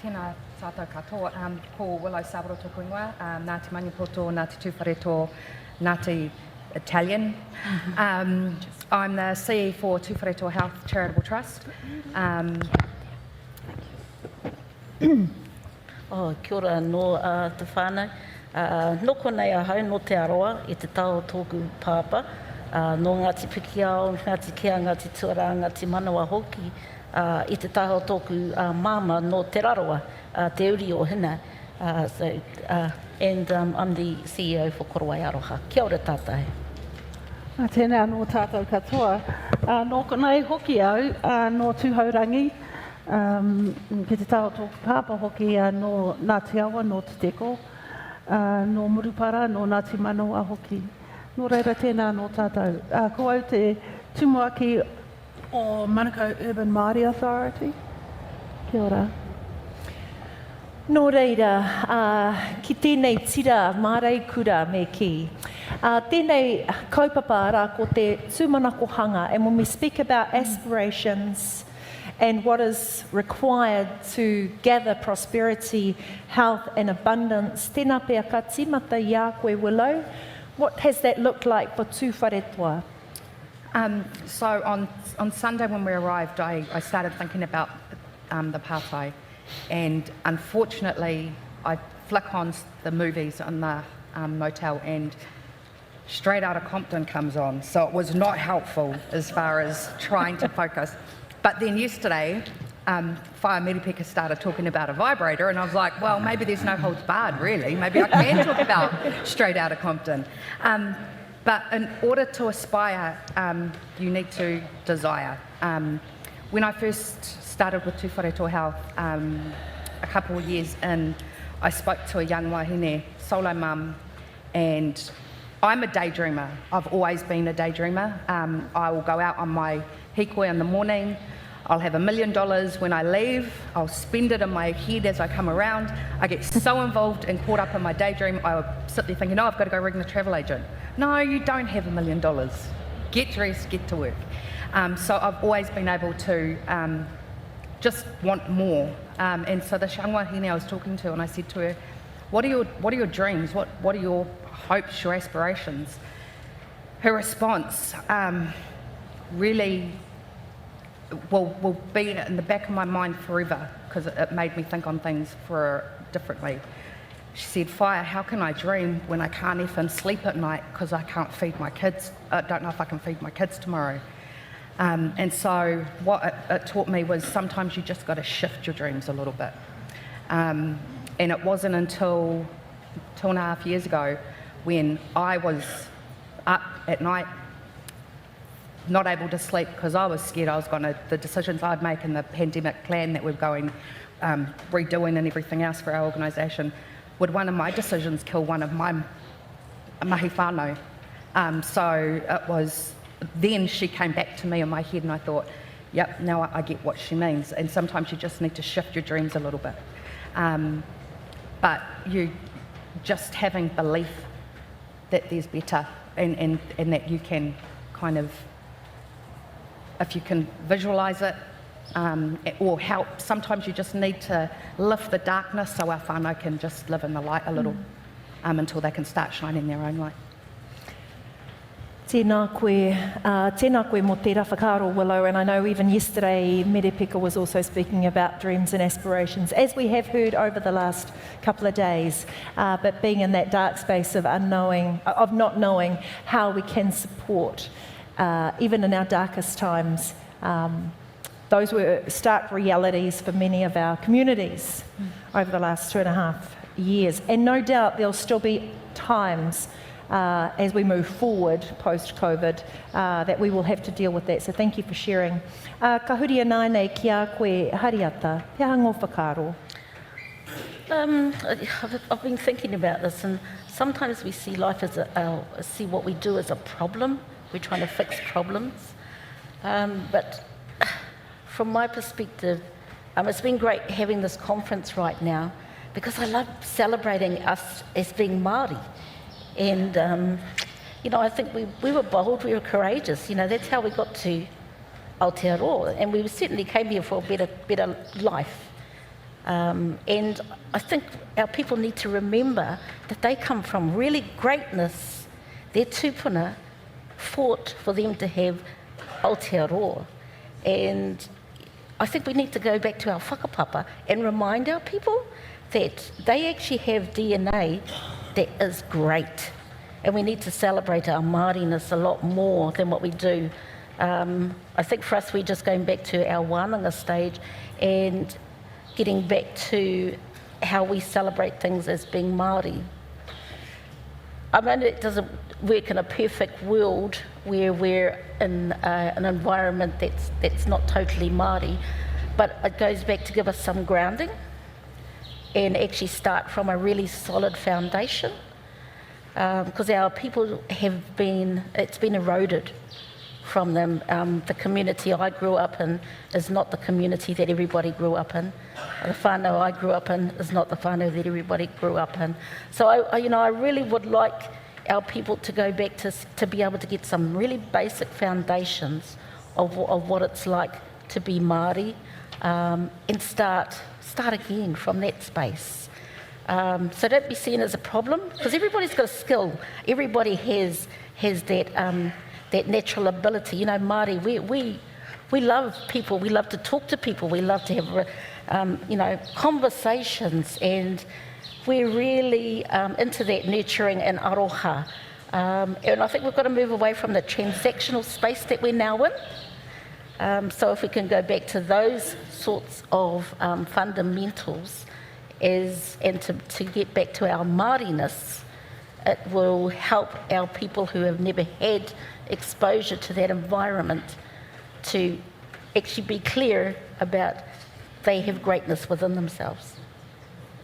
Tēnā tātou katoa, ko Willow Salvador tōku ingoa, nā te manipoto, nā te tūwhareto, nā te Italian. I'm the CE for Tūwhareto Health Charitable Trust. Kia ora no te whānau. Noko nei ahau no te aroa i te tau tōku pāpa. No Ngāti Pikiao, Ngāti Kea, Ngāti Tuara, Ngāti Manawa hoki. I te taho tōku māma no te raroa, te uri o hina. And I'm the CEO for Korowai Aroha. Kia ora tātai. Tēnā no tātou katoa. Nō nei hoki au, no tūhaurangi, ki te taho tōku pāpa hoki no Ngāti Awa, no te teko, no Murupara, no Ngāti Manawa hoki. Nō reira tēnā no tātou. Ko au te tumuaki o Manukau Urban Māori Authority. Kia ora. Nō reira, ki tēnei tira mārei kura me ki. Tēnei kaupapa ara ko te Tūmanakohanga, and when we speak about aspirations and what is required to gather prosperity, health and abundance, tēnā pēr ka tīmata i a koe Willow. What has that looked like for tūwharetoa? So on Sunday when we arrived, I started thinking about the pathway, and unfortunately I flick on the movies on the motel and Straight Outta Compton comes on, so it was not helpful as far as trying to focus. But then yesterday, Whai Meripeka started talking about a vibrator, and I was like, well, maybe there's no holds barred, really. Maybe I can talk about Straight Outta Compton. But in order to aspire, you need to desire. When I first started with Tūwhareto Health, a couple of years in, I spoke to a young wahine, solo mum, and I'm a daydreamer. I've always been a daydreamer. I will go out on my hikoi in the morning. I'll have $1 million when I leave. I'll spend it in my head as I come around. I get so involved and caught up in my daydream, I'll sit there thinking, oh, I've got to go ring the travel agent. No, you don't have $1 million. Get dressed, get to work. So I've always been able to just want more. And so the young wahine I was talking to, and I said to her, what are your dreams? What are your hopes, your aspirations? Her response really will be in the back of my mind forever, because it made me think on things differently. She said, Whai, how can I dream when I can't even sleep at night because I can't feed my kids? I don't know if I can feed my kids tomorrow. And so what it taught me was sometimes you just got to shift your dreams a little bit. And it wasn't until 2.5 years ago when I was up at night, not able to sleep because I was scared the decisions I'd make in the pandemic plan that we're going, redoing and everything else for our organisation, would one of my decisions kill one of my mahi whānau? So it was, then she came back to me in my head and I thought, yep, now I get what she means. And sometimes you just need to shift your dreams a little bit. But you just having belief that there's better and that you can kind of, if you can visualise it or help, sometimes you just need to lift the darkness so our whānau can just live in the light a little until they can start shining their own light. Tēnā koe mo te rafakaro, Willow, and I know even yesterday Meripeka was also speaking about dreams and aspirations, as we have heard over the last couple of days, but being in that dark space of not knowing how we can support, even in our darkest times. Those were stark realities for many of our communities over the last 2.5 years, and no doubt there'll still be times as we move forward post-COVID, that we will have to deal with that. So thank you for sharing. Ka huri anai nei ki a koe Hariata, pia ngō whakaro? I've been thinking about this, and sometimes we see life as see what we do as a problem. We're trying to fix problems. But from my perspective, it's been great having this conference right now because I love celebrating us as being Māori. And, I think we were bold, we were courageous. That's how we got to Aotearoa. And we certainly came here for a better life. And I think our people need to remember that they come from really greatness. Their tūpuna fought for them to have Aotearoa. And I think we need to go back to our whakapapa and remind our people that they actually have DNA that is great. And we need to celebrate our Māoriness a lot more than what we do. I think for us, we're just going back to our wānanga stage and getting back to how we celebrate things as being Māori. I mean, it doesn't work in a perfect world where we're in an environment that's not totally Māori, but it goes back to give us some grounding and actually start from a really solid foundation, because our people it's been eroded from them. The community I grew up in is not the community that everybody grew up in. The whānau I grew up in is not the whānau that everybody grew up in. So I really would like our people to go back to be able to get some really basic foundations of what it's like to be Māori, and start again from that space. So don't be seen as a problem, because everybody's got a skill. Everybody has that natural ability. You know, Māori, we love people. We love to talk to people. We love to have conversations, and we're really into that nurturing and aroha. And I think we've got to move away from the transactional space that we're now in. So if we can go back to those sorts of fundamentals and to get back to our Māoriness, it will help our people who have never had exposure to that environment to actually be clear about they have greatness within themselves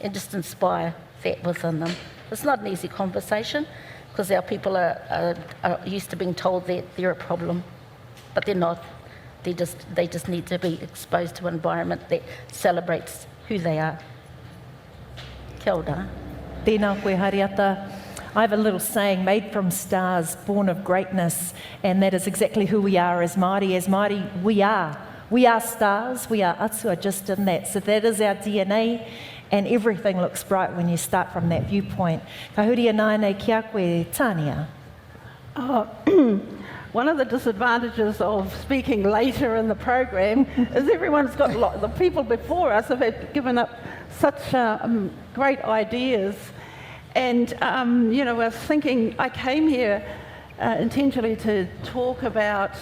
and just inspire that within them. It's not an easy conversation, because our people are used to being told that they're a problem, but they're not. They just need to be exposed to an environment that celebrates who they are. Kia ora. Tēnā koe, Hariata. I have a little saying, made from stars, born of greatness, and that is exactly who we are as Māori. As Māori, we are. We are stars, we are atua just in that. So that is our DNA, and everything looks bright when you start from that viewpoint. Ka huri anā nei kia koe, Tania. One of the disadvantages of speaking later in the program is everyone's got the people before us have given up such great ideas. And, I was thinking, I came here intentionally to talk about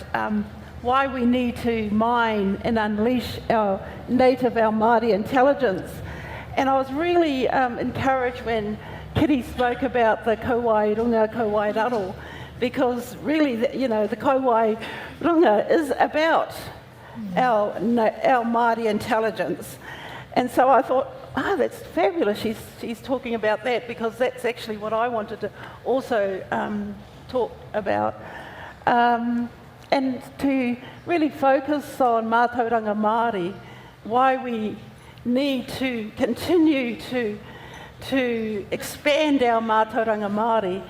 why we need to mine and unleash our Māori intelligence. And I was really encouraged when Kitty spoke about the Kauai Runga, Kauai Raro, because really, the Kauai Runga is about our Māori intelligence. And so I thought, that's fabulous. She's talking about that, because that's actually what I wanted to also talk about. And to really focus on mātauranga Māori, why we need to continue to expand our mātauranga Māori.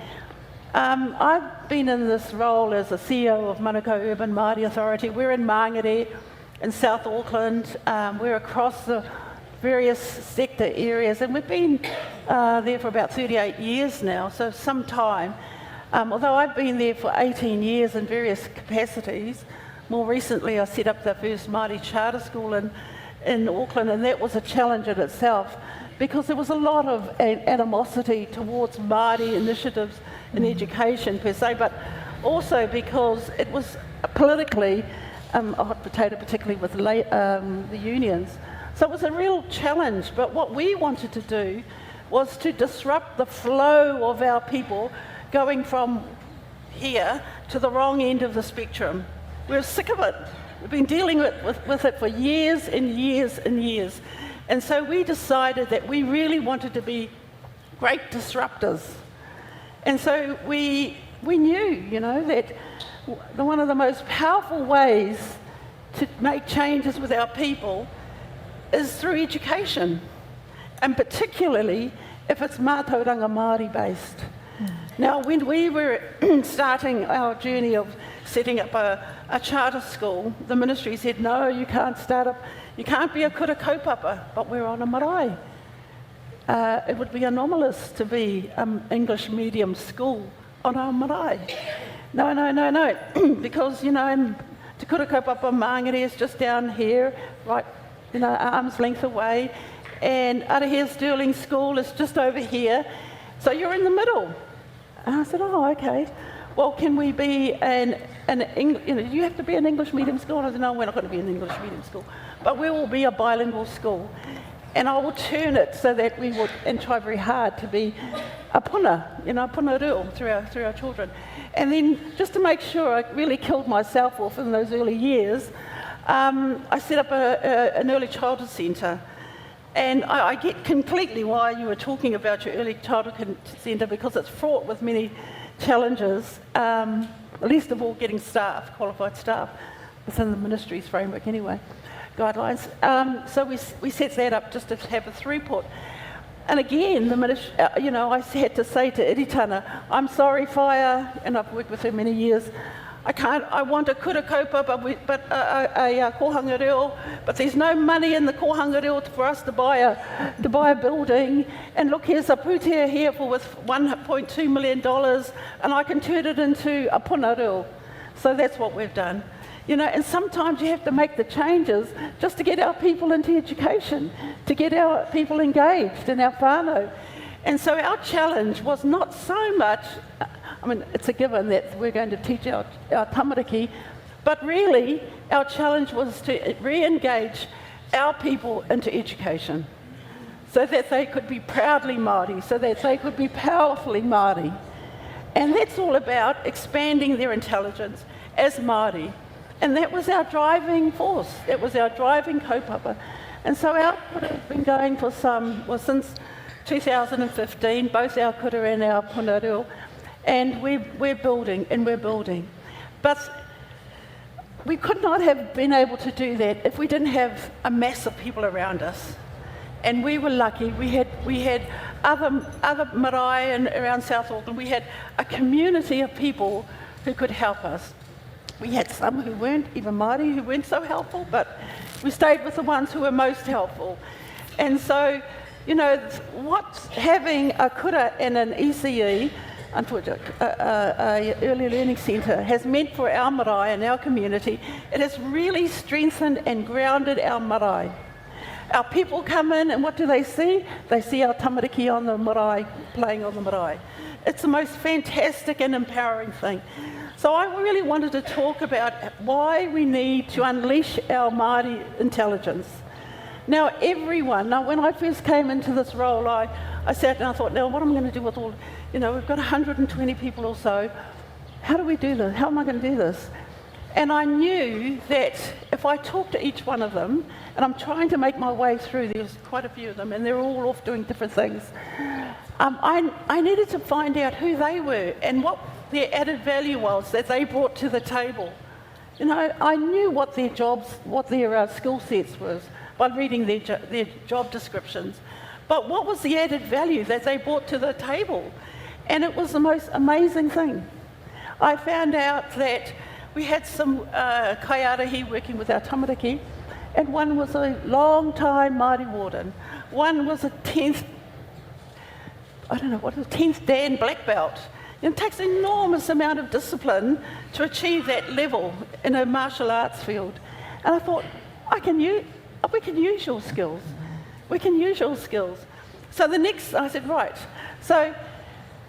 I've been in this role as a CEO of Manukau Urban Māori Authority. We're in Mangere in South Auckland. We're across the various sector areas, and we've been there for about 38 years now, so some time. Although I've been there for 18 years in various capacities. More recently I set up the first Māori charter school in Auckland, and that was a challenge in itself, because there was a lot of animosity towards Māori initiatives in education per se, but also because it was politically a hot potato, particularly with the unions. So it was a real challenge, but what we wanted to do was to disrupt the flow of our people going from here to the wrong end of the spectrum. We're sick of it. We've been dealing with it for years and years and years. And so we decided that we really wanted to be great disruptors. And so we knew, that one of the most powerful ways to make changes with our people is through education, and particularly if it's mātauranga Māori based. Now, when we were starting our journey of setting up a charter school, the ministry said, no, you can't start up You can't be a kura kaupapa, but we're on a marae. It would be anomalous to be English medium school on our marae. No, because, you know, Te Kura Kaupapa Māngere is just down here, right, you know, arm's length away, and Arahea Stirling School is just over here, so you're in the middle. And I said, oh, okay. Well, can we be you have to be an English medium school? And I said, no, we're not going to be an English medium school, but we will be a bilingual school. And I will turn it so that we would, and try very hard to be a puna, you know, puna reo through our children. And then, just to make sure I really killed myself off in those early years, I set up an early childhood centre. And I get completely why you were talking about your early childhood centre, because it's fraught with many challenges, least of all getting staff, qualified staff, within the ministry's framework anyway, guidelines. So we set that up just to have a throughput. And again, the ministry, you know, I had to say to Iritana, I'm sorry, Whaia, and I've worked with her many years, I want a kura kaupapa, but a kohanga reo, but there's no money in the kohanga reo for us to buy a building. And look, here's a pūtea here with $1.2 million, and I can turn it into a puna reo. So that's what we've done. You know, and sometimes you have to make the changes just to get our people into education, to get our people engaged in our whānau. And so our challenge was not so much, I mean, it's a given that we're going to teach our tamariki, but really our challenge was to re-engage our people into education so that they could be proudly Māori, so that they could be powerfully Māori. And that's all about expanding their intelligence as Māori. And that was our driving force. That was our driving kaupapa. And so our kura has been going for since 2015, both our kura and our puna reo. And we're building, and we're building. But we could not have been able to do that if we didn't have a mass of people around us. And we were lucky. We had other marae around South Auckland. We had a community of people who could help us. We had some who weren't, even Māori, who weren't so helpful, but we stayed with the ones who were most helpful. And so, you know, what having a kura and an ECE, unfortunately, a early learning centre, has meant for our marae and our community, it has really strengthened and grounded our marae. Our people come in, and what do they see? They see our tamariki on the marae, playing on the marae. It's the most fantastic and empowering thing. So I really wanted to talk about why we need to unleash our Māori intelligence. Now when I first came into this role, I sat and I thought, now what am I going to do with all, you know, we've got 120 people or so. How do we do this? How am I going to do this? And I knew that if I talk to each one of them, and I'm trying to make my way through, there's quite a few of them, and they're all off doing different things. I needed to find out who they were and what their added value was that they brought to the table. You know, I knew what their jobs, what their skill sets was by reading their job descriptions. But what was the added value that they brought to the table? And it was the most amazing thing. I found out that we had some kaiarahi working with our tamariki, and one was a long-time Māori warden. One was a 10th Dan black belt. It takes an enormous amount of discipline to achieve that level in a martial arts field. And I thought, we can use your skills. We can use your skills. So I said, right, so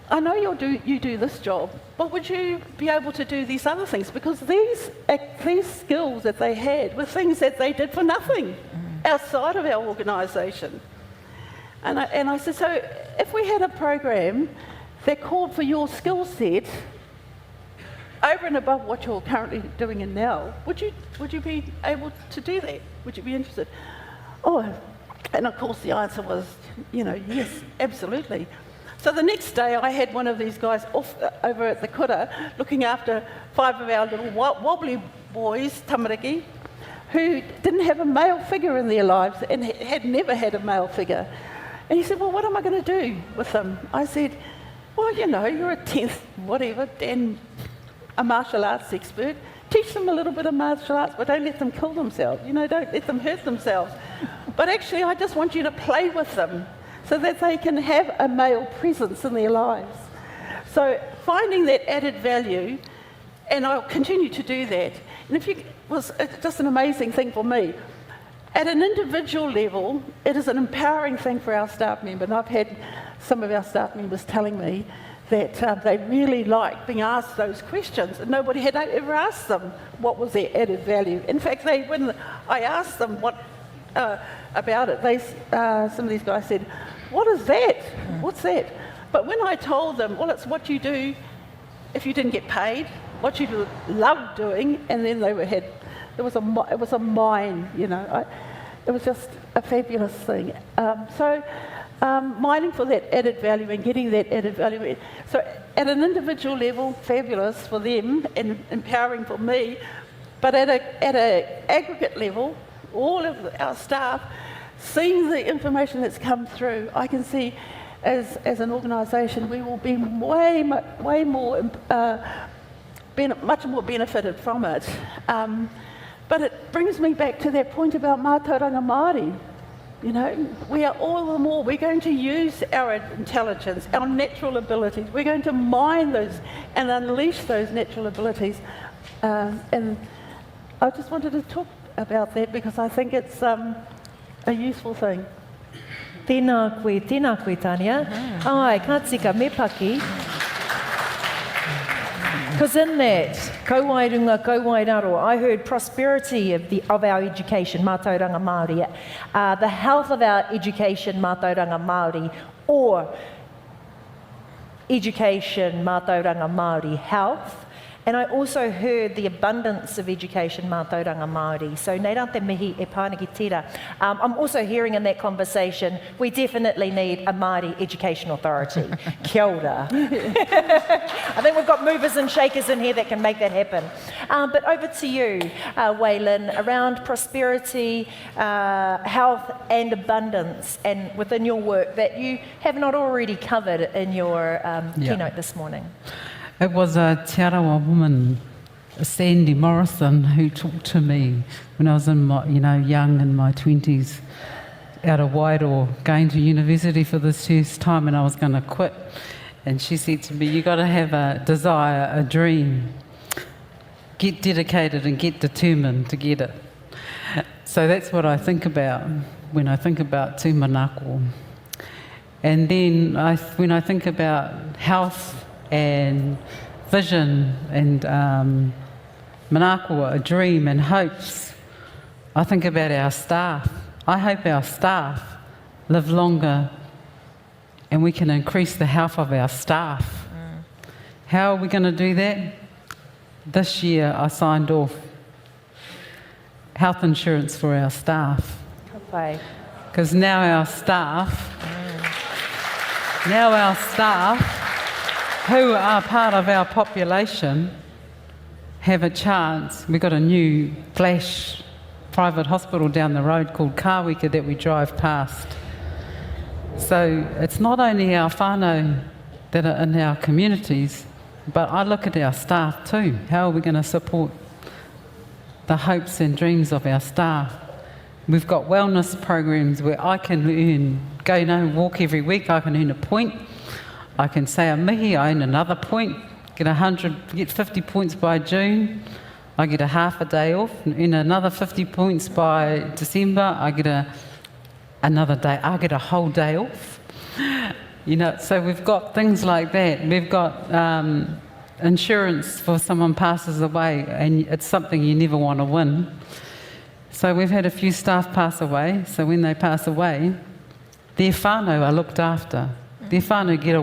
I know you do this job, but would you be able to do these other things? Because these skills that they had were things that they did for nothing outside of our organisation. And I said, so if we had a program that called for your skill set over and above what you're currently doing in now, would you be able to do that? Would you be interested? Oh, and of course the answer was, you know, yes, absolutely. So the next day I had one of these guys over at the kura looking after 5 of our little wobbly boys, tamariki, who didn't have a male figure in their lives and had never had a male figure. And he said, well, what am I going to do with them? I said, well, you know, you're a 10th, whatever, Dan, a martial arts expert. Teach teach them a little bit of martial arts, but don't let them kill themselves. You know, don't let them hurt themselves. But actually, I just want you to play with them so that they can have a male presence in their lives. So finding that added value, and I'll continue to do that. And it was just an amazing thing for me. At an individual level, it is an empowering thing for our staff member. And I've had some of our staff members telling me that they really liked being asked those questions, and nobody had ever asked them what was their added value. In fact, when I asked them what about it, some of these guys said, "What is that? What's that?" But when I told them, well, it's what you do if you didn't get paid, what you love doing, and then it was a mine, you know. It was just a fabulous thing. Mining for that added value and getting that added value. So at an individual level, fabulous for them and empowering for me, but at an aggregate level, all of our staff, seeing the information that's come through, I can see as an organisation we will be much more benefited from it. But it brings me back to that point about mātauranga Māori. You know, we are all the more, we're going to use our intelligence, our natural abilities. We're going to mine those and unleash those natural abilities. And I just wanted to talk about that because I think it's a useful thing. Tēnā koe, Tania. Ai, ka tika me paki. Because in that, kauairunga, kauairaro, I heard prosperity of our education, mātauranga Māori, the health of our education, mātauranga Māori, or education, mātauranga Māori, health. And I also heard the abundance of education, mātauranga Māori. So nei rā te mihi e pāniki tira. I'm also hearing in that conversation, we definitely need a Māori Education Authority. Kia ora. I think we've got movers and shakers in here that can make that happen. But over to you, Waylyn, around prosperity, health and abundance, and within your work that you have not already covered in your keynote this morning. It was a Te Arawa woman, Sandy Morrison, who talked to me when I was in my, young in my 20s, out of Whānau, going to university for the first time, and I was going to quit. And she said to me, "You got to have a desire, a dream. Get dedicated and get determined to get it." So that's what I think about when I think about tūmanako. And then when I think about health and vision and manaakua, a dream and hopes, I think about our staff. I hope our staff live longer and we can increase the health of our staff. How are we going to do that? This year I signed off health insurance for our staff. Because now our staff who are part of our population have a chance. We've got a new flash private hospital down the road called Kāwika that we drive past. So it's not only our whānau that are in our communities, but I look at our staff too. How are we going to support the hopes and dreams of our staff? We've got wellness programs where I can walk every week, I can earn a point. I can say a mihi, I earn another point, get 50 points by June, I get a half a day off, and earn another 50 points by December, I get another day, I get a whole day off. So we've got things like that. We've got insurance for someone passes away, and it's something you never want to win. So we've had a few staff pass away, so when they pass away, their whānau are looked after. Their whānau get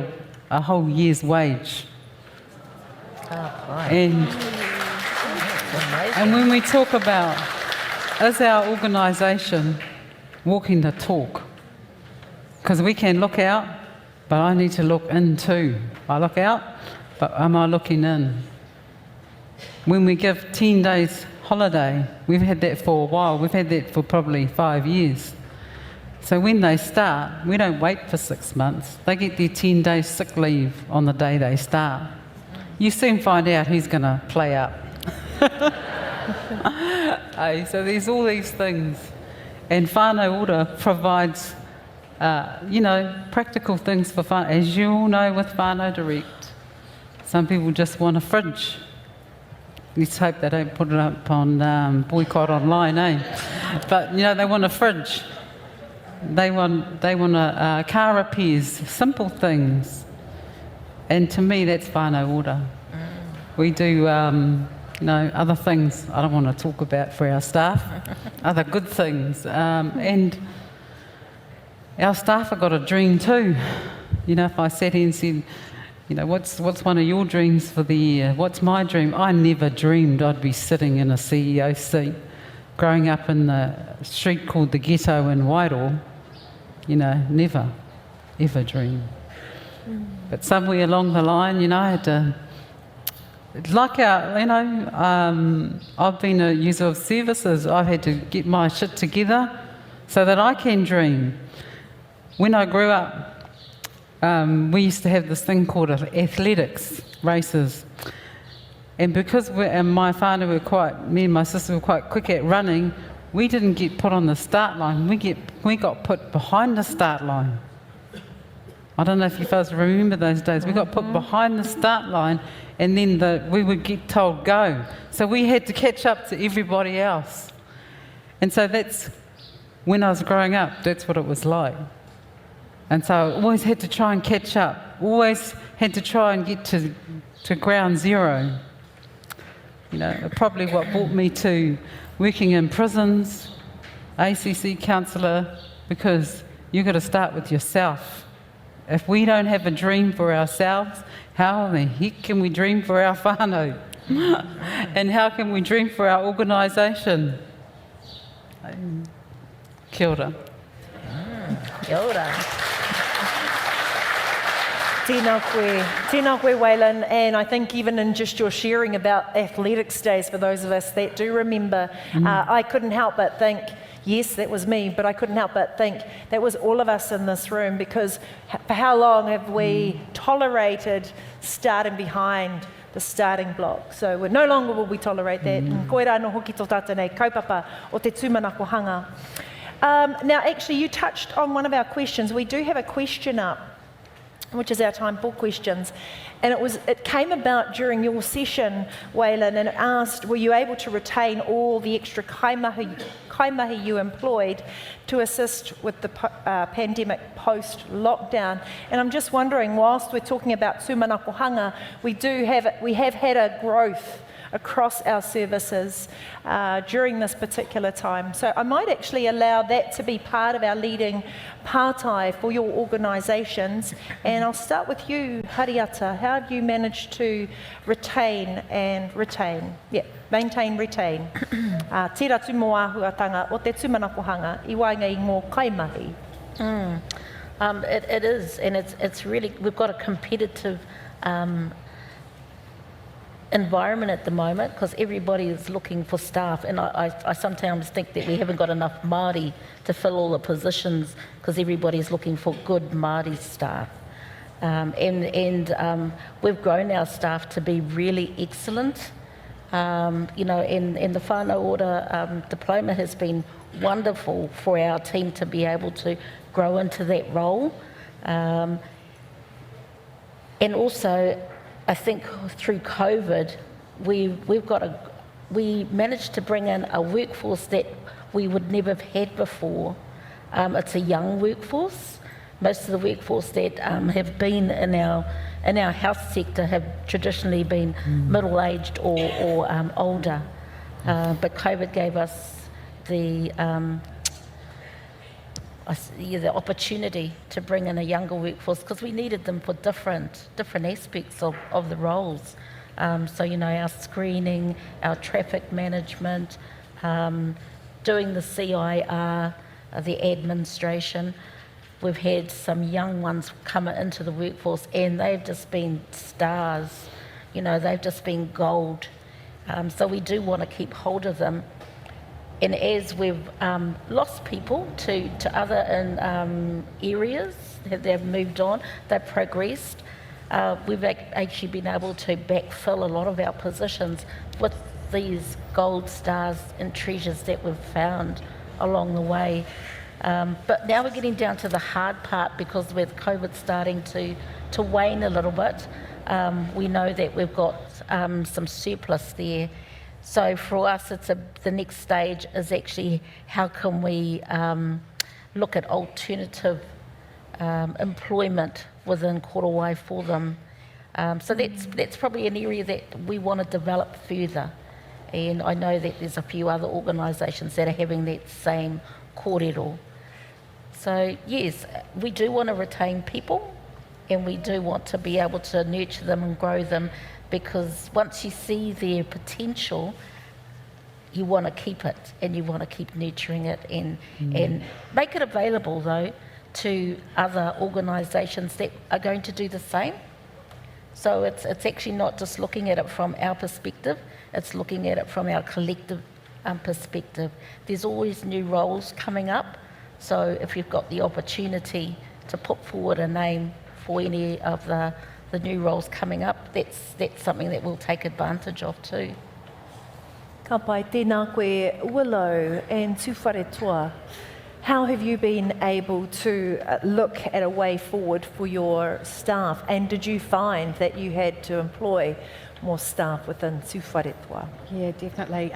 a whole year's wage. And when we talk about, is our organisation walking the talk? Because we can look out, but I need to look in too. I look out, but am I looking in? When we give 10 days holiday, we've had that for a while. We've had that for probably 5 years. So when they start, we don't wait for 6 months. They get their 10 days sick leave on the day they start. You soon find out who's going to play up. So there's all these things. And Whānau Ora provides, practical things for whānau. As you all know with Whānau Direct, some people just want a fridge. Let's hope they don't put it up on boycott online, But, they want a fridge. They want a car repairs, simple things. And to me, that's Whānau Ora. We do, other things I don't want to talk about for our staff, other good things. And our staff have got a dream too. If I sat here and said, what's one of your dreams for the year? What's my dream? I never dreamed I'd be sitting in a CEO seat, growing up in the street called the Ghetto in Wairoa. Never, ever dreamed. But somewhere along the line, I had to, I've been a user of services. I've had to get my shit together so that I can dream. When I grew up, we used to have this thing called athletics races, and because me and my sister were quite quick at running, we didn't get put on the start line. We got put behind the start line. I don't know if you fellas remember those days. We got put behind the start line, and then we would get told go. So we had to catch up to everybody else, and so that's when I was growing up. That's what it was like. And so I always had to try and catch up, always had to try and get to ground zero. Probably what brought me to working in prisons, ACC counsellor, because you've got to start with yourself. If we don't have a dream for ourselves, how the heck can we dream for our whānau? And how can we dream for our organisation? Kia ora. Kia ora. Tēnā koe, Waylyn, and I think even in just your sharing about athletics days, for those of us that do remember, I couldn't help but think, yes, that was me, but I couldn't help but think that was all of us in this room, because for how long have we tolerated starting behind the starting block? So no longer will we tolerate that. Koera no hoki tō tātou kaupapa o te Tūmanakohanga. Now, actually, you touched on one of our questions. We do have a question up, which is our time for questions, and it came about during your session, Waylyn, and it asked, were you able to retain all the extra kaimahi you employed to assist with the pandemic post-lockdown? And I'm just wondering, whilst we're talking about Tūmanakohanga, we have had a growth across our services during this particular time. So I might actually allow that to be part of our leading pātai for your organisations. And I'll start with you, Hariata. How do you manage to maintain, retain? Tira tūmoahuatanga o te Tūmanakohanga, i waenga i ngō kaimahi. It is, and it's really, we've got a competitive environment at the moment, because everybody is looking for staff, and I sometimes think that we haven't got enough Māori to fill all the positions, because everybody's looking for good Māori staff. And we've grown our staff to be really excellent. And the Whānau Ora diploma has been wonderful for our team to be able to grow into that role. And also, I think through COVID, we managed to bring in a workforce that we would never have had before. It's a young workforce. Most of the workforce that have been in our health sector have traditionally been middle-aged or older. But COVID gave us the opportunity to bring in a younger workforce, because we needed them for different aspects of the roles. So, our screening, our traffic management, doing the CIR, the administration. We've had some young ones come into the workforce, and they've just been stars. They've just been gold. So we do want to keep hold of them. And as we've lost people to other areas, they've moved on, they've progressed, we've actually been able to backfill a lot of our positions with these gold stars and treasures that we've found along the way. But now we're getting down to the hard part, because with COVID starting to wane a little bit, we know that we've got some surplus there. So for us, the next stage is actually how can we look at alternative employment within Korowai for them. So that's probably an area that we want to develop further. And I know that there's a few other organisations that are having that same kōrero. So yes, we do want to retain people, and we do want to be able to nurture them and grow them, because once you see their potential, you want to keep it, and you want to keep nurturing it, and make it available though to other organisations that are going to do the same. So it's actually not just looking at it from our perspective, it's looking at it from our collective perspective. There's always new roles coming up, so if you've got the opportunity to put forward a name for any of the new roles coming up, that's something that we'll take advantage of too. Ka pai tēnā koe Willow and Tūwharetoa. How have you been able to look at a way forward for your staff, and did you find that you had to employ more staff within Tūwharetoa? Yeah, definitely.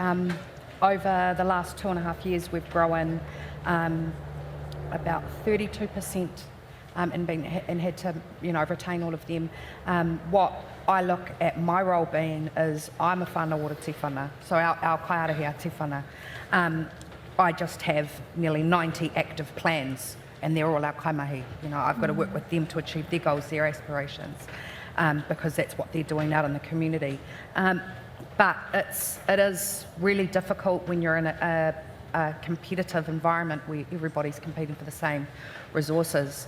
Over the last 2.5 years, we've grown about 32%, and had to, retain all of them. What I look at my role being is I'm a Whānau Ora tīwhana, so our Kaiarahia tīwhana. I just have nearly 90 active plans, and they're all our kaimahi. I've got to work with them to achieve their goals, their aspirations, because that's what they're doing out in the community. But it is really difficult when you're in a competitive environment where everybody's competing for the same resources.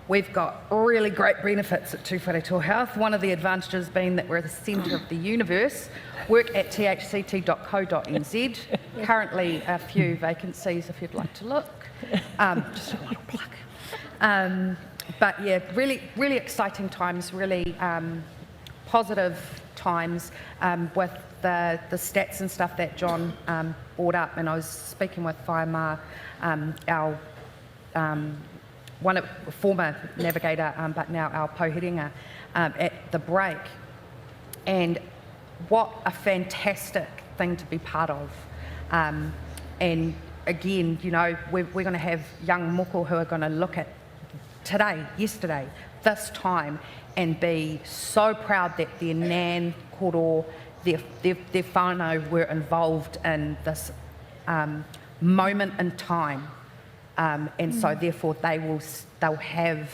We've got really great benefits at Tūwharetoa Health. One of the advantages being that we're at the centre of the universe. Work at thct.co.nz. Currently a few vacancies if you'd like to look. Just a little plug. But yeah, really, really exciting times, really positive times with the stats and stuff that John brought up. And I was speaking with Whaimā, our former navigator, but now our pauhiringa, at the break. And what a fantastic thing to be part of. And again, we're going to have young moko who are going to look at today, yesterday, this time, and be so proud that their nan, koro, their whānau were involved in this moment in time. And so therefore they'll have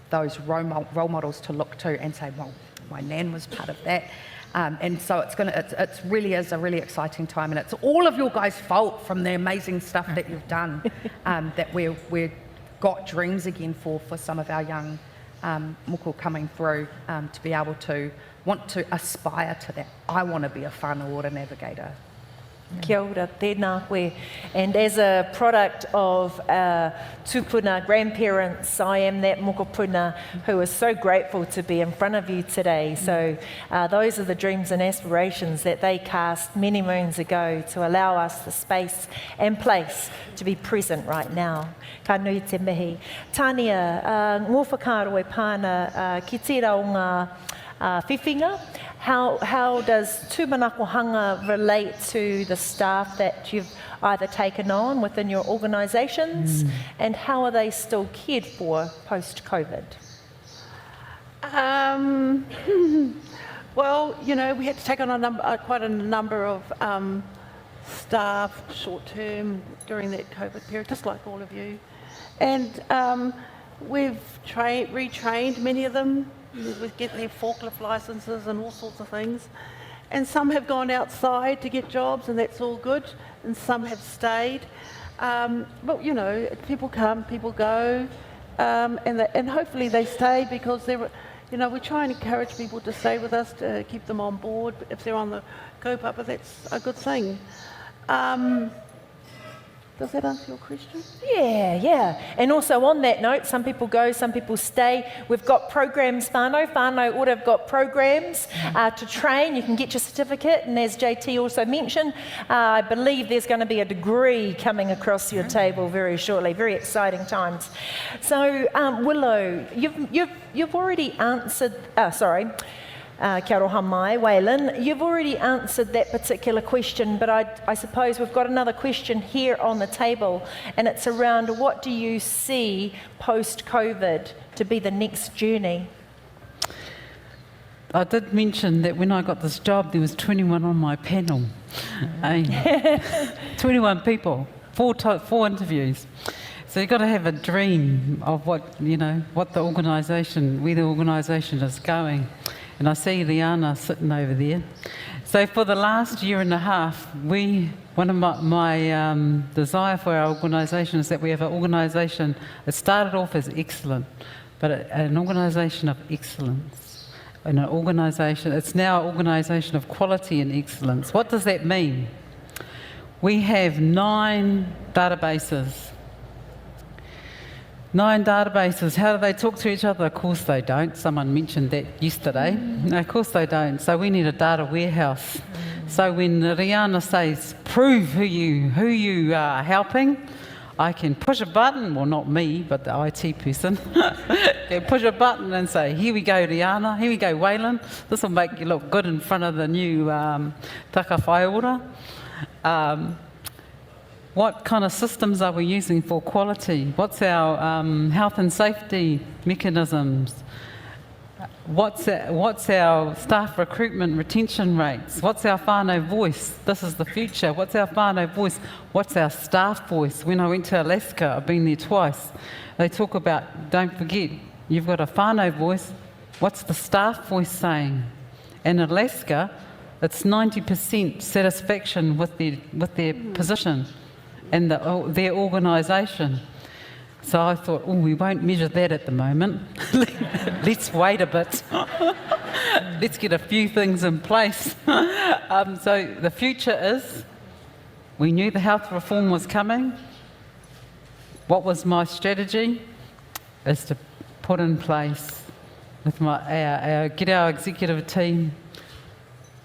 those role models to look to and say, well, my nan was part of that. And so it really is a really exciting time, and it's all of your guys' fault from the amazing stuff that you've done, that we've got dreams again for some of our young moko coming through, to be able to want to aspire to that. I want to be a Whānau Ora navigator. Kia ora, tēnā koe. And as a product of tūpuna grandparents, I am that mokopuna who is so grateful to be in front of you today. So those are the dreams and aspirations that they cast many moons ago to allow us the space and place to be present right now. Ka nui te mihi. Tania, ngō whakaaro e pāna ki tērā o ngā whiwhinga. How does Tūmanakohanga relate to the staff that you've either taken on within your organisations, and how are they still cared for post-COVID? Well, we had to take on quite a number of staff short-term during that COVID period, just like all of you. And we've retrained many of them. We get their forklift licenses and all sorts of things. And some have gone outside to get jobs, and that's all good. And some have stayed. But, people come, people go. And hopefully they stay because we try and encourage people to stay with us, to keep them on board. If they're on the kaupapa, that's a good thing. Does that answer your question? Yeah. And also on that note, some people go, some people stay. We've got programs, Whānau Ora have got programs to train. You can get your certificate, and as JT also mentioned, I believe there's going to be a degree coming across your table very shortly. Very exciting times. So, Willow, you've already answered, kia ora mai, Waylyn, you've already answered that particular question, but I suppose we've got another question here on the table, and it's around what do you see post-COVID to be the next journey? I did mention that when I got this job, there was 21 on my panel. 21 people, four interviews. So you've got to have a dream of what the organisation, where the organisation is going. And I see Rihanna sitting over there. So for the last year and a half, one of my desire for our organisation is that we have an organisation that started off as excellent, but an organisation of excellence. And it's now an organisation of quality and excellence. What does that mean? We have 9 databases. 9 databases. How do they talk to each other? Of course they don't. Someone mentioned that yesterday. No, of course they don't. So we need a data warehouse. So when Rihanna says, prove who you are helping, I can push a button, well not me, but the IT person, can push a button and say, here we go Rihanna, here we go Waylyn, this will make you look good in front of the new taka whai ora. What kind of systems are we using for quality? What's our health and safety mechanisms? What's our staff recruitment retention rates? What's our whānau voice? This is the future. What's our whānau voice? What's our staff voice? When I went to Alaska, I've been there twice, they talk about, don't forget, you've got a whānau voice. What's the staff voice saying? In Alaska, it's 90% satisfaction with their position and their organisation. So I thought, we won't measure that at the moment. Let's wait a bit. Let's get a few things in place. So the future is, we knew the health reform was coming. What was my strategy? Is to put in place with get our executive team,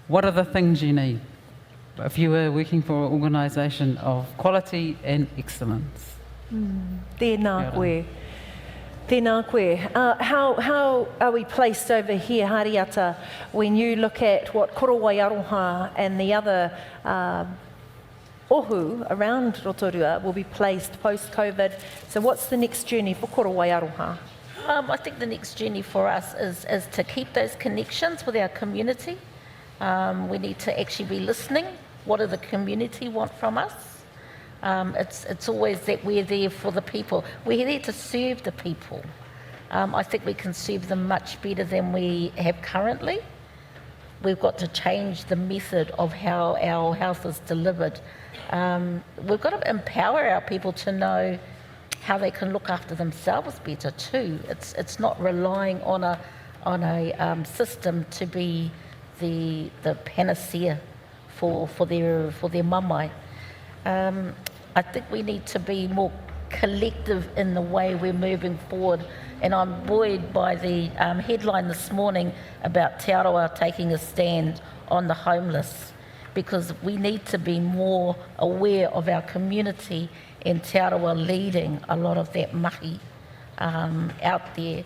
what are the things you need if you were working for an organisation of quality and excellence? Tēnā koe. Tēnā koe. How are we placed over here, Hariata, when you look at what Korowai and the other ohu around Rotorua will be placed post-COVID? So what's the next journey for Korowai? I think the next journey for us is to keep those connections with our community. We need to actually be listening. What do the community want from us? It's always that we're there for the people. We're there to serve the people. I think we can serve them much better than we have currently. We've got to change the method of how our health is delivered. We've got to empower our people to know how they can look after themselves better too. It's not relying on a system to be the panacea for their mamae. I think we need to be more collective in the way we're moving forward, and I'm buoyed by the headline this morning about Te Aroha taking a stand on the homeless, because we need to be more aware of our community and Te Aroha leading a lot of that mahi out there,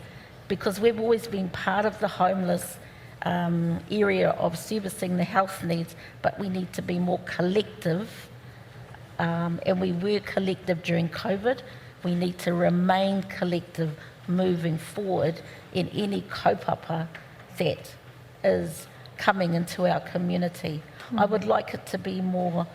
because we've always been part of the homeless area of servicing the health needs, but we need to be more collective, and we were collective during COVID. We need to remain collective moving forward in any kaupapa that is coming into our community. I would like it to be more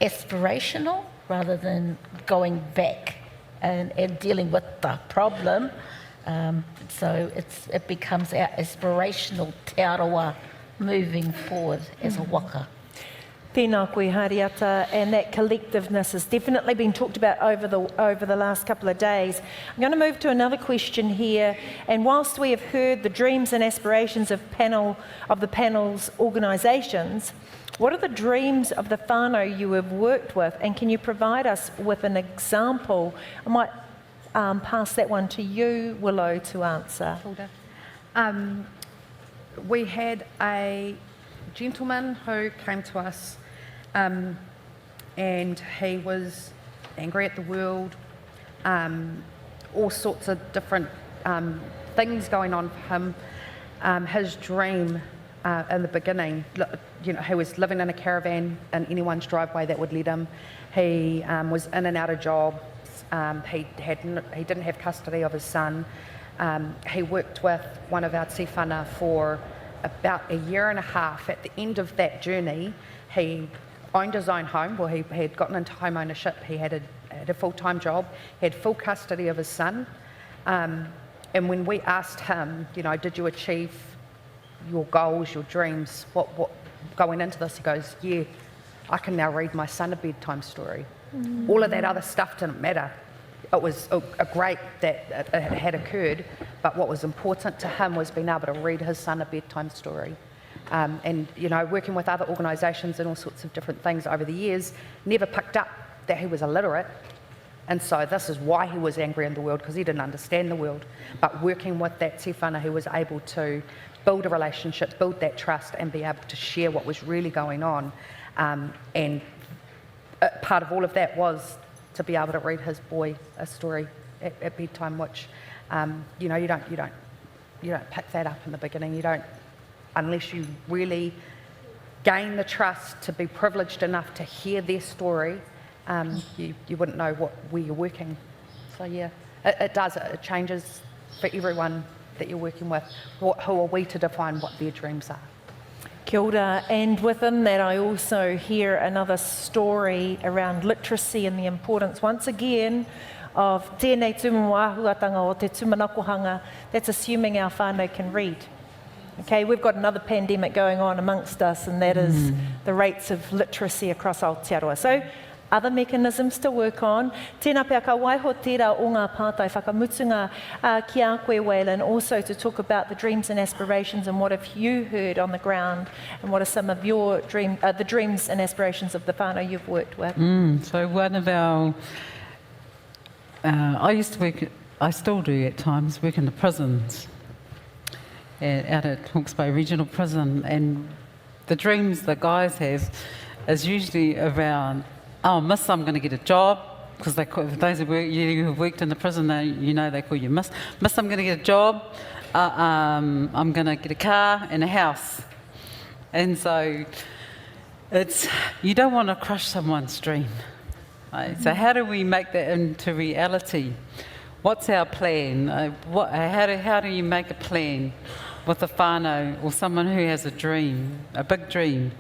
aspirational rather than going back and dealing with the problem. So it becomes our aspirational Te Aroha moving forward as a waka. Tēnā koe Hariata, and that collectiveness has definitely been talked about over the last couple of days. I'm going to move to another question here, and whilst we have heard the dreams and aspirations of the panel's organisations, what are the dreams of the whānau you have worked with, and can you provide us with an example? I might pass that one to you, Willow, to answer. We had a gentleman who came to us and he was angry at the world, all sorts of different things going on for him. His dream in the beginning, he was living in a caravan in anyone's driveway that would let him. He was in and out of jobs. He didn't have custody of his son. He worked with one of our tiwhana for about a year and a half. At the end of that journey, he owned his own home. Well, he had gotten into home ownership. He had a full-time job. He had full custody of his son. And when we asked him, did you achieve your goals, your dreams, what going into this, he goes, yeah, I can now read my son a bedtime story. All of that other stuff didn't matter. It was great that it had occurred, but what was important to him was being able to read his son a bedtime story. And working with other organisations and all sorts of different things over the years, never picked up that he was illiterate. And so this is why he was angry in the world, because he didn't understand the world. But working with that tiwhana, he was able to build a relationship, build that trust, and be able to share what was really going on. And part of all of that was to be able to read his boy a story at bedtime, which you don't pick that up in the beginning. You don't, unless you really gain the trust to be privileged enough to hear their story. You wouldn't know where you're working. So yeah, it does. It changes for everyone that you're working with. Who are we to define what their dreams are? Kia ora. And within that, I also hear another story around literacy and the importance, once again, of tēnei tūmanakohanga o te Tūmanakohanga. That's assuming our whānau can read. Okay, we've got another pandemic going on amongst us, and that is the rates of literacy across Aotearoa. So, other mechanisms to work on. Tēnā pia ka waiho tērā o ngā pātai whakamutunga ki a koe, Waylyn, also to talk about the dreams and aspirations and what have you heard on the ground, and what are some of your the dreams and aspirations of the whānau you've worked with. So one of our, I used to work, I still do at times, work in the prisons out at Hawke's Bay Regional Prison, and the dreams the guys have is usually around, oh, miss, I'm going to get a job, because those who've worked in the prison, they call you miss. Miss, I'm going to get a job, I'm going to get a car and a house. And so you don't want to crush someone's dream. Right? So how do we make that into reality? What's our plan? How do you make a plan with a whānau or someone who has a dream, a big dream?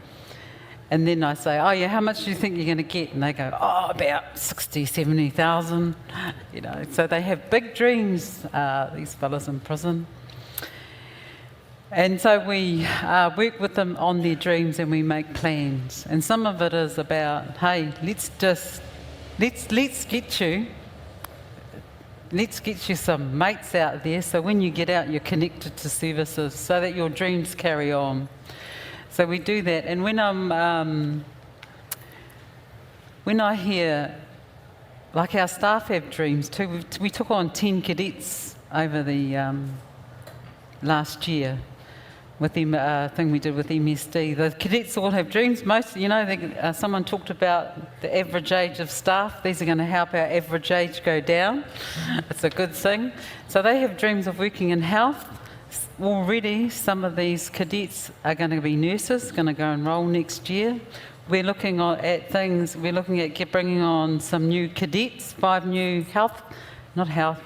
And then I say, oh yeah, how much do you think you're going to get? And they go, oh, about 60, 70,000. So they have big dreams, these fellas in prison. And so we work with them on their dreams, and we make plans. And some of it is about, hey, let's get you some mates out there, so when you get out, you're connected to services, so that your dreams carry on. So we do that, and when I hear, like our staff have dreams too, we took on 10 cadets over the last year with the thing we did with MSD. The cadets all have dreams. Most, someone talked about the average age of staff. These are going to help our average age go down. It's a good thing. So they have dreams of working in health. Already, some of these cadets are going to be nurses, going to go enrol next year. We're looking at things, we're looking at bringing on some new cadets, 5 new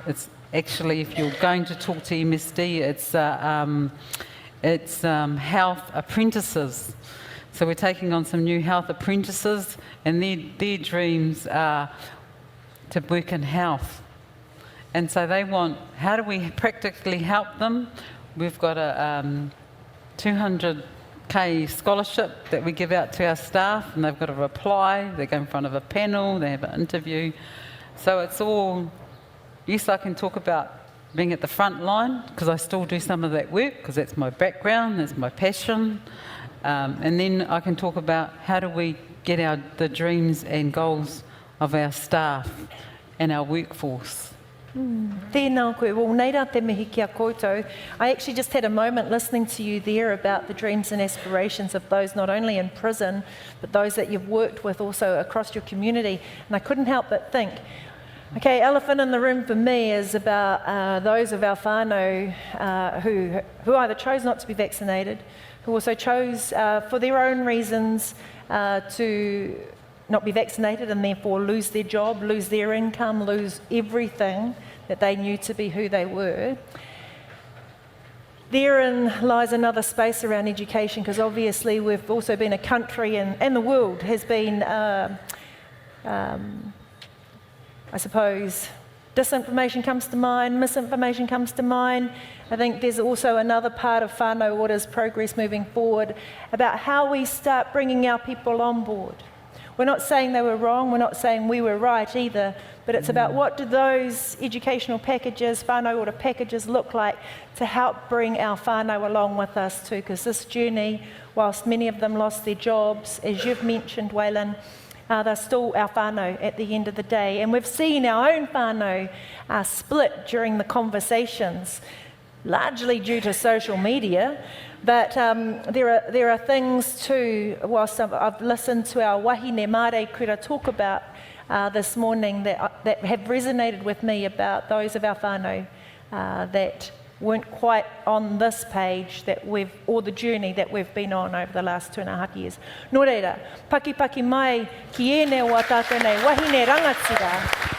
it's actually, if you're going to talk to MSD, it's health apprentices. So we're taking on some new health apprentices, and their dreams are to work in health. And so they want, how do we practically help them? We've got a 200 K scholarship that we give out to our staff, and they've got to reply, they go in front of a panel, they have an interview. So it's all, yes, I can talk about being at the front line, because I still do some of that work, because that's my background, that's my passion. And then I can talk about how do we get the dreams and goals of our staff and our workforce. Tēnā koe. Well, nei rā te mihi kia koutou. I actually just had a moment listening to you there about the dreams and aspirations of those not only in prison, but those that you've worked with also across your community. And I couldn't help but think, okay, elephant in the room for me is about those of our whānau who either chose not to be vaccinated, who also chose for their own reasons to not be vaccinated and therefore lose their job, lose their income, lose everything that they knew to be who they were. Therein lies another space around education, because obviously we've also been a country and the world has been, I suppose, disinformation comes to mind, misinformation comes to mind. I think there's also another part of Whānau Ora's progress moving forward about how we start bringing our people on board. We're not saying they were wrong, we're not saying we were right either, but it's about what do those educational packages, Whānau Ora packages look like to help bring our whānau along with us too, because this journey, whilst many of them lost their jobs, as you've mentioned, Waylyn, they're still our whānau at the end of the day. And we've seen our own whānau split during the conversations, largely due to social media. But there are things too, whilst I've listened to our wahine mare kura talk about this morning that have resonated with me about those of our whānau that weren't quite on this page or the journey that we've been on over the last 2.5 years. Nō reira, paki mai ki ēnei o a tātou nei wahine rangatira,